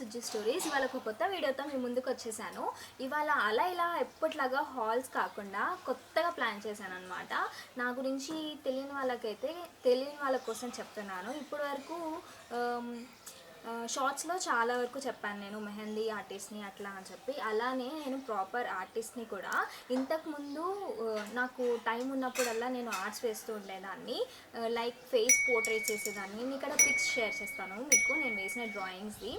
Sujji stories. ఇవాళ ఒక కొత్త వీడియోతో మీ ముందుకు వచ్చేసాను. ఇవాళ అలా ఇలా ఎప్పట్లాగా హాల్స్ కాకుండా కొత్తగా ప్లాన్ చేశాను అనమాట. నా గురించి తెలియని వాళ్ళ కోసం చెప్తున్నాను. ఇప్పటి వరకు షార్ట్స్లో చాలా వరకు చెప్పాను నేను మెహందీ ఆర్టిస్ట్ని అట్లా అని చెప్పి. అలానే నేను ప్రాపర్ ఆర్టిస్ట్ని కూడా. ఇంతకుముందు నాకు టైం ఉన్నప్పుడల్లా నేను ఆర్ట్స్ వేస్తూ ఉండేదాన్ని. లైక్ ఫేస్ పోర్ట్రేట్స్ వేసేదాన్ని. నేను ఇక్కడ పిక్స్ షేర్ చేస్తాను మీకు, నేను వేసిన డ్రాయింగ్స్ది.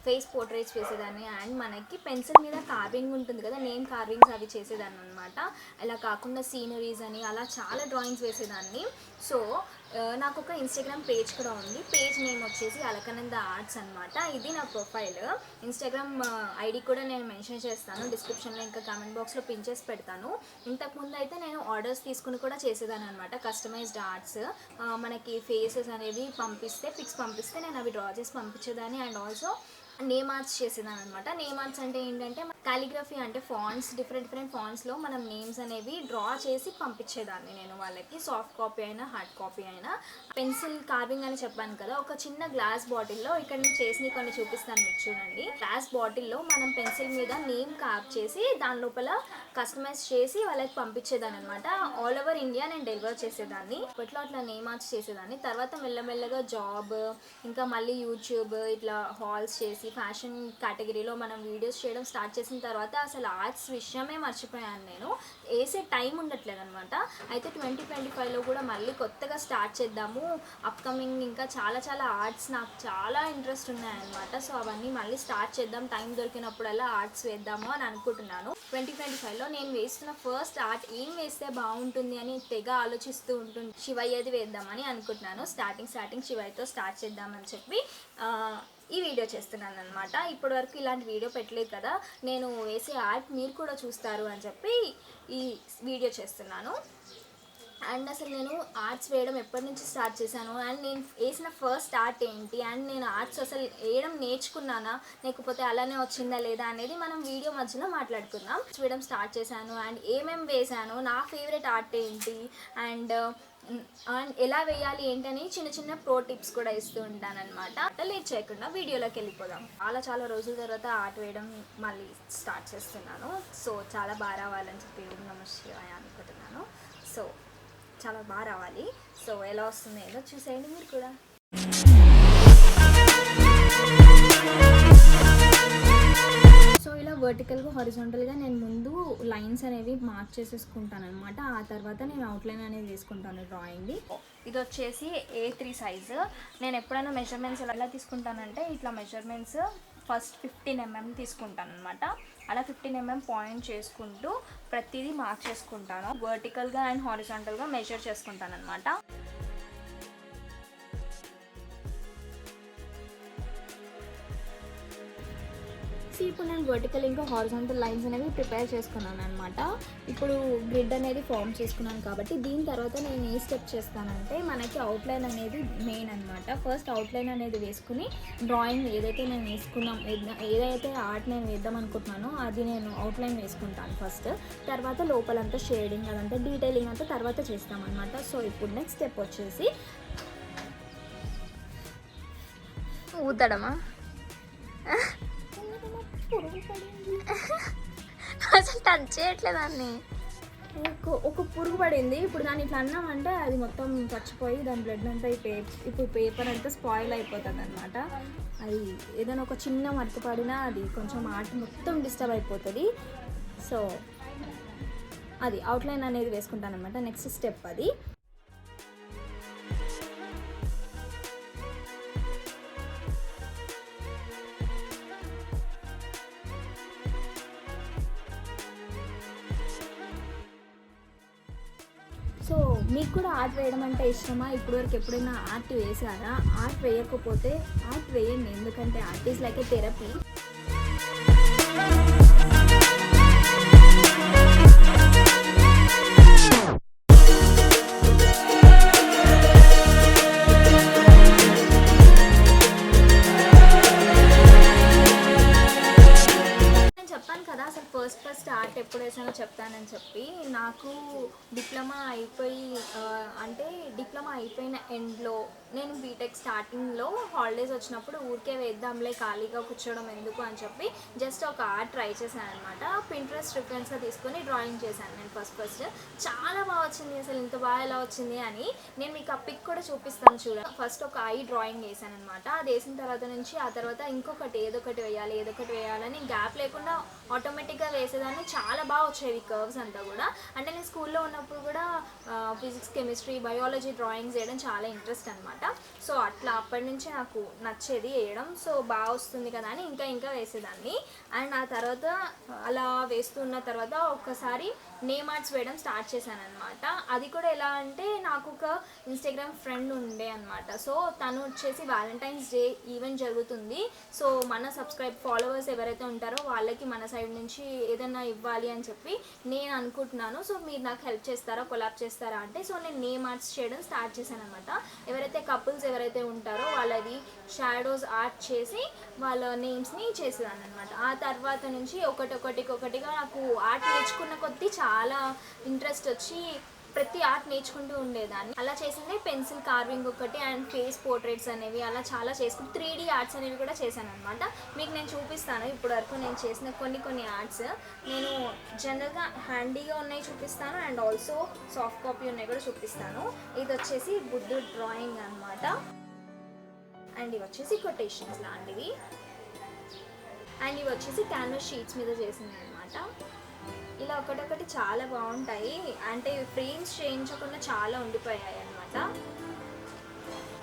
ఫేస్ పోర్ట్రేట్స్ వేసేదాన్ని. అండ్ మనకి పెన్సిల్ మీద కార్వింగ్ ఉంటుంది కదా, నేమ్ కార్వింగ్స్ అవి చేసేదాన్ని అనమాట. అలా కాకుండా సీనరీస్ అని అలా చాలా డ్రాయింగ్స్ వేసేదాన్ని. సో నాకు ఒక ఇన్స్టాగ్రామ్ పేజ్ కూడా ఉంది. పేజ్ నేమ్ వచ్చేసి అలకనంద ఆర్ట్స్ అనమాట. ఇది నా ప్రొఫైల్. ఇన్స్టాగ్రామ్ ఐడి కూడా నేను మెన్షన్ చేస్తాను డిస్క్రిప్షన్లో, ఇంకా కామెంట్ బాక్స్లో పిన్ చేసి పెడతాను. ఇంతకుముందు అయితే నేను ఆర్డర్స్ తీసుకుని కూడా చేసేదాన్ని అనమాట. కస్టమైజ్డ్ ఆర్ట్స్ మనకి ఫేసెస్ అనేవి పంపిస్తే, పిక్స్ పంపిస్తే నేను అవి డ్రా చేసి పంపించేదాన్ని. అండ్ ఆల్సో నేమ్ ఆర్ట్స్ చేసేదాన్ని అనమాట. నేమ్ ఆర్ట్స్ అంటే ఏంటంటే కాలిగ్రఫీ, అంటే ఫాంట్స్, డిఫరెంట్ ఫాంట్స్లో మనం నేమ్స్ అనేవి డ్రా చేసి పంపించేదాన్ని నేను వాళ్ళకి. సాఫ్ట్ కాపీ అయినా హార్డ్ కాపీ అయినా. పెన్సిల్ కార్వింగ్ అని చెప్పాను కదా, ఒక చిన్న గ్లాస్ బాటిల్లో ఇక్కడ నేను చేసి కొన్ని చూపిస్తాను మీకు చూడండి. గ్లాస్ బాటిల్లో మనం పెన్సిల్ మీద నేమ్ కార్వ్ చేసి దాని లోపల కస్టమైజ్ చేసి వాళ్ళకి పంపించేదాన్ని అనమాట. ఆల్ ఓవర్ ఇండియా నేను డెలివర్ చేసేదాన్ని. ఇప్పట్లో అట్లా నేమ్ ఆర్ట్స్ చేసేదాన్ని. తర్వాత మెల్లమెల్లగా జాబ్, ఇంకా మళ్ళీ యూట్యూబ్, ఇట్లా హాల్స్ చేసి ఫ్యాషన్ కేటగిరీలో మనం వీడియోస్ చేయడం స్టార్ట్ చేసిన తర్వాత అసలు ఆర్ట్స్ విషయమే మర్చిపోయాను నేను. వేసే టైం ఉండట్లేదు అనమాట. అయితే 2025లో కూడా మళ్ళీ కొత్తగా స్టార్ట్ చేద్దాము. అప్కమింగ్ ఇంకా చాలా ఆర్ట్స్ నాకు చాలా ఇంట్రెస్ట్ ఉన్నాయన్నమాట. సో అవన్నీ మళ్ళీ స్టార్ట్ చేద్దాం, టైం దొరికినప్పుడల్లా ఆర్ట్స్ వేద్దాము అని అనుకుంటున్నాను. 2025లో నేను వేస్తున్న ఫస్ట్ ఆర్ట్ ఏం వేస్తే బాగుంటుంది అని తెగ ఆలోచిస్తూ ఉంటుంది. శివయ్యది వేద్దామని అనుకుంటున్నాను. స్టార్టింగ్ శివయ్యతో స్టార్ట్ చేద్దామని చెప్పి ఈ వీడియో చేస్తున్నాను అనమాట. ఇప్పటి వరకు ఇలాంటి వీడియో పెట్టలేదు కదా, నేను వేసే ఆర్ట్ మీరు కూడా చూస్తారు అని చెప్పి ఈ వీడియో చేస్తున్నాను. అండ్ అసలు నేను ఆర్ట్స్ వేయడం ఎప్పటి నుంచి స్టార్ట్ చేశాను, అండ్ నేను వేసిన ఫస్ట్ ఆర్ట్ ఏంటి, అండ్ నేను ఆర్ట్స్ అసలు వేయడం నేర్చుకున్నానా లేకపోతే అలానే వచ్చిందా లేదా అనేది మనం వీడియో మధ్యలో మాట్లాడుకుందాం. వేయడం స్టార్ట్ చేశాను అండ్ ఏమేమి వేశాను, నా ఫేవరెట్ ఆర్ట్ ఏంటి, అండ్ ఎలా వేయాలి ఏంటని చిన్న ప్రో టిప్స్ కూడా ఇస్తూ ఉంటానన్నమాట. లేట్ చేయకుండా వీడియోలోకి వెళ్ళిపోదాం. చాలా రోజుల తర్వాత ఆర్ట్ వేయడం మళ్ళీ స్టార్ట్ చేస్తున్నాను. సో చాలా బాగా రావాలని చెప్పి ఓం నమః శివాయ అనుకుంటున్నాను. సో చాలా బాగా రావాలి. సో ఎలా వస్తుంది ఏదో చూసేయండి మీరు కూడా. సో ఇలా వర్టికల్గా హారిజాంటల్గా నేను ముందు లైన్స్ అనేవి మార్క్ చేసేసుకుంటాను అనమాట. ఆ తర్వాత నేను అవుట్లైన్ అనేది వేసుకుంటాను డ్రాయింగ్ది. ఇది వచ్చేసి A3 సైజు. నేను ఎప్పుడైనా మెజర్మెంట్స్ ఎలా తీసుకుంటానంటే ఇట్లా మెజర్మెంట్స్ ఫస్ట్ 15 mm తీసుకుంటాను అనమాట. అలా 15 mm పాయింట్ చేసుకుంటూ ప్రతిదీ మార్క్ చేసుకుంటాను. వర్టికల్గా అండ్ హారిజాంటల్గా మెజర్ చేసుకుంటాను అనమాట. ఇప్పుడు నేను వర్టికల్ ఇంకా హారిజాంటల్ లైన్స్ అనేవి ప్రిపేర్ చేసుకున్నాను అనమాట. ఇప్పుడు గ్రిడ్ అనేది ఫామ్ చేసుకున్నాను కాబట్టి దీని తర్వాత నేను ఏ స్టెప్ చేస్తానంటే మనకి అవుట్లైన్ అనేది మెయిన్ అనమాట. ఫస్ట్ అవుట్లైన్ అనేది వేసుకుని డ్రాయింగ్ ఏదైతే నేను ఏదైతే ఆర్ట్ నేను వేద్దాం అనుకుంటున్నానో అది నేను అవుట్లైన్ వేసుకుంటాను ఫస్ట్. తర్వాత లోపలంతా షేడింగ్ అదంతా డీటెయిలింగ్ అంతా తర్వాత చేస్తామన్నమాట. సో ఇప్పుడు నెక్స్ట్ స్టెప్ వచ్చేసి ఊతడమా, అసలు టచ్ చేయట్లేదు దాన్ని. ఒక పురుగు పడింది. ఇప్పుడు దాన్ని ఇట్లా అన్నామంటే అది మొత్తం చచ్చిపోయి దాని బ్లడ్ అంతా ఇప్పుడు పేపర్ అంతా స్పాయిల్ అయిపోతుంది అనమాట. అది ఏదైనా ఒక చిన్న మరక పడినా అది కొంచెం ఆర్ట్ మొత్తం డిస్టర్బ్ అయిపోతుంది. సో అది అవుట్లైన్ అనేది వేసుకుంటాను అనమాట. నెక్స్ట్ స్టెప్ అది. సో మీకు కూడా ఆర్ట్ వేయడం అంటే ఇష్టమా? ఇప్పటివరకు ఎప్పుడైనా ఆర్ట్ వేసారా? ఆర్ట్ వేయకపోతే ఆర్ట్ వేయండి, ఎందుకంటే art is like A therapy. First art ఎప్పుడు వేసానో చెప్తానని చెప్పి, నాకు డిప్లొమా అయిపోయి అంటే డిప్లొమా అయిపోయిన ఎండ్లో నేను బీటెక్ స్టార్టింగ్లో హాలిడేస్ వచ్చినప్పుడు ఊరికే వేద్దాంలే ఖాళీగా కూర్చోవడం ఎందుకు అని చెప్పి జస్ట్ ఒక ఆర్ట్ ట్రై చేశాను అనమాట. పింట్రెస్ట్ రిఫరెన్స్గా తీసుకొని డ్రాయింగ్ చేశాను నేను ఫస్ట్. చాలా బాగా వచ్చింది, అసలు ఇంత బాగా ఎలా వచ్చింది అని. నేను మీకు ఆ పిక్ కూడా చూపిస్తాను చూడండి. ఫస్ట్ ఒక ఐ డ్రాయింగ్ వేసాను అనమాట. అది వేసిన తర్వాత నుంచి ఆ తర్వాత ఇంకొకటి ఏదో ఒకటి వేయాలని గ్యాప్ లేకుండా ఆటోమేటిక్గా వేసేదాన్ని. చాలా బాగా వచ్చేవి కర్వ్స్ అంతా కూడా. అంటే నేను స్కూల్లో ఉన్నప్పుడు కూడా ఫిజిక్స్, కెమిస్ట్రీ, బయాలజీ డ్రాయింగ్స్ వేయడం చాలా ఇంట్రెస్ట్ అనమాట. సో అట్లా అప్పటి నుంచి నాకు నచ్చేది వేయడం. సో బాగా వస్తుంది కదా అని ఇంకా వేసేదాన్ని. అండ్ ఆ తర్వాత అలా వేస్తున్న తర్వాత ఒక్కసారి నేమ్ ఆర్ట్స్ వేయడం స్టార్ట్ చేశాను అనమాట. అది కూడా ఎలా అంటే నాకు ఒక ఇన్స్టాగ్రామ్ ఫ్రెండ్ ఉండే అనమాట. సో తను వచ్చేసి వ్యాలంటైన్స్ డే ఈవెంట్ జరుగుతుంది, సో మన ఫాలోవర్స్ ఎవరైతే ఉంటారో వాళ్ళకి మన సైడ్ నుంచి ఏదైనా ఇవ్వాలి అని చెప్పి నేను అనుకుంటున్నాను. సో మీరు నాకు హెల్ప్ చేస్తారా, కొలాబ్ చేస్తారా అంటే, సో నేను నేమ్ ఆర్ట్స్ చేయడం స్టార్ట్ చేశాను అనమాట. ఎవరైతే కపుల్స్ ఎవరైతే ఉంటారో వాళ్ళది షాడోస్ ఆర్ట్ చేసి వాళ్ళ నేమ్స్ని చేసేదాన్ని అనమాట. ఆ తర్వాత నుంచి ఒకటిగా నాకు ఆర్ట్ నేర్చుకున్న కొద్దీ చాలా ఇంట్రెస్ట్ వచ్చి ప్రతి ఆర్ట్ నేర్చుకుంటూ ఉండేదాన్ని. అలా చేసిందే పెన్సిల్ కార్వింగ్ ఒకటి అండ్ ఫేస్ పోర్ట్రేట్స్ అనేవి అలా చాలా చేసుకుంటూ 3D ఆర్ట్స్ అనేవి కూడా చేశాను అనమాట. మీకు నేను చూపిస్తాను ఇప్పటి వరకు నేను చేసిన కొన్ని ఆర్ట్స్. నేను జనరల్గా హ్యాండీగా ఉన్నాయి చూపిస్తాను అండ్ ఆల్సో సాఫ్ట్ కాపీ ఉన్నాయి కూడా చూపిస్తాను. ఇది వచ్చేసి బుద్ధుడు డ్రాయింగ్ అనమాట. అండ్ ఇవి వచ్చేసి కొటేషన్స్ లాంటివి. అండ్ ఇవి వచ్చేసి క్యాన్వాస్ షీట్స్ మీద చేసింది అనమాట. ఇలా ఒకటొకటి చాలా బాగుంటాయి. అంటే ఫ్రేమ్స్ చేయించకుండా చాలా ఉండిపోయాయి అనమాట.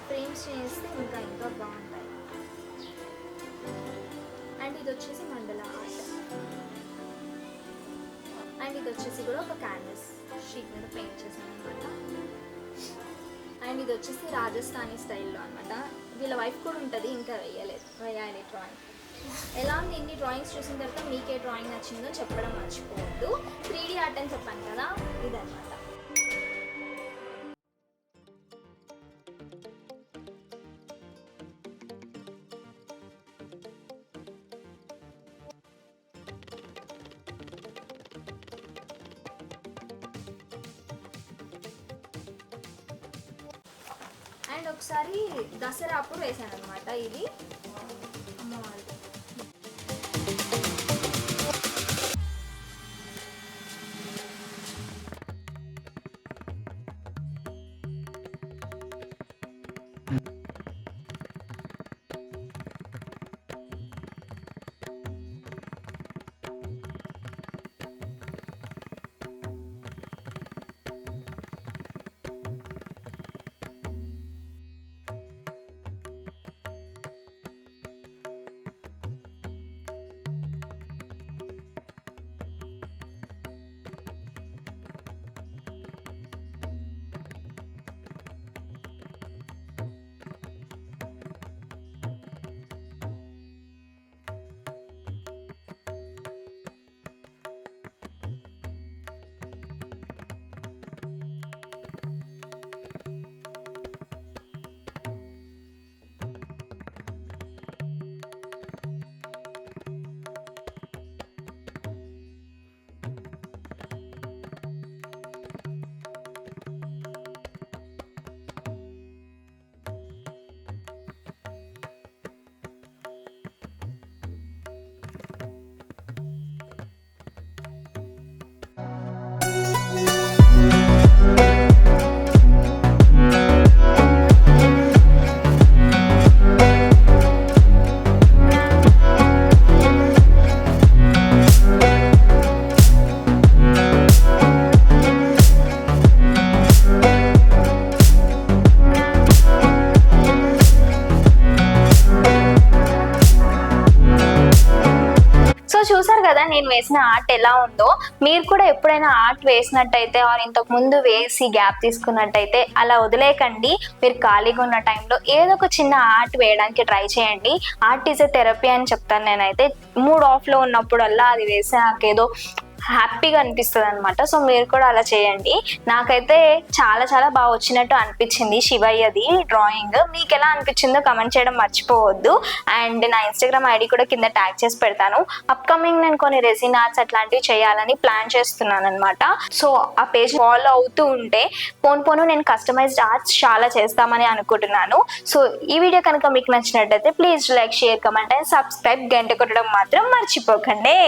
ఫ్రేమ్స్ చేస్తే ఇంకా బాగుంటాయి. అండ్ ఇది వచ్చేసి మండల ఆర్ట్. అండ్ ఇది వచ్చేసి కూడా ఒక క్యాన్వాస్ షీట్ మీద పెయింట్ చేశాను అనమాట. అండ్ ఇది వచ్చేసి రాజస్థానీ స్టైల్లో అనమాట. వీళ్ళ వైఫ్ కూడా ఉంటుంది, ఇంకా వేయాలి డ్రాయింగ్. ఎలా ఉంది ఇన్ని డ్రాయింగ్స్ చూసిన తర్వాత మీకే డ్రాయింగ్ నచ్చిందో చెప్పడం మర్చిపోవద్దు. 3D ఆర్ట్ అని చెప్పాను కదా, ఇదన్నమాట. అండ్ ఒకసారి దసరా అప్పుడు వేసాను అనమాట ఇది. చూసారు కదా నేను వేసిన ఆర్ట్ ఎలా ఉందో. మీరు కూడా ఎప్పుడైనా ఆర్ట్ వేసినట్టయితే ఆర్ ఇంతకు ముందు వేసి గ్యాప్ తీసుకున్నట్టయితే అలా వదిలేకండి. మీరు ఖాళీగా ఉన్న టైంలో ఏదో ఒక చిన్న ఆర్ట్ వేయడానికి ట్రై చేయండి. ఆర్ట్ ఈజ్ ఎ థెరపీ అని చెప్తాను నేనైతే. మూడ్ ఆఫ్లో ఉన్నప్పుడల్లా అది వేసి నాకేదో హ్యాపీగా అనిపిస్తుంది అనమాట. సో మీరు కూడా అలా చేయండి. నాకైతే చాలా చాలా బాగా వచ్చినట్టు అనిపించింది శివయ్యది డ్రాయింగ్. మీకు ఎలా అనిపించిందో కమెంట్ చేయడం మర్చిపోవద్దు. అండ్ నా ఇన్స్టాగ్రామ్ ఐడి కూడా కింద ట్యాగ్ చేసి పెడతాను. అప్కమింగ్ నేను కొన్ని రెసిన్ ఆర్ట్స్ అట్లాంటివి చేయాలని ప్లాన్ చేస్తున్నాను అనమాట. సో ఆ పేజ్ ఫాలో అవుతూ ఉంటే పోను నేను కస్టమైజ్డ్ ఆర్ట్స్ చాలా చేస్తామని అనుకుంటున్నాను. సో ఈ వీడియో కనుక మీకు నచ్చినట్టయితే please like, share, comment and subscribe. గంట కొట్టడం మాత్రం మర్చిపోకండి.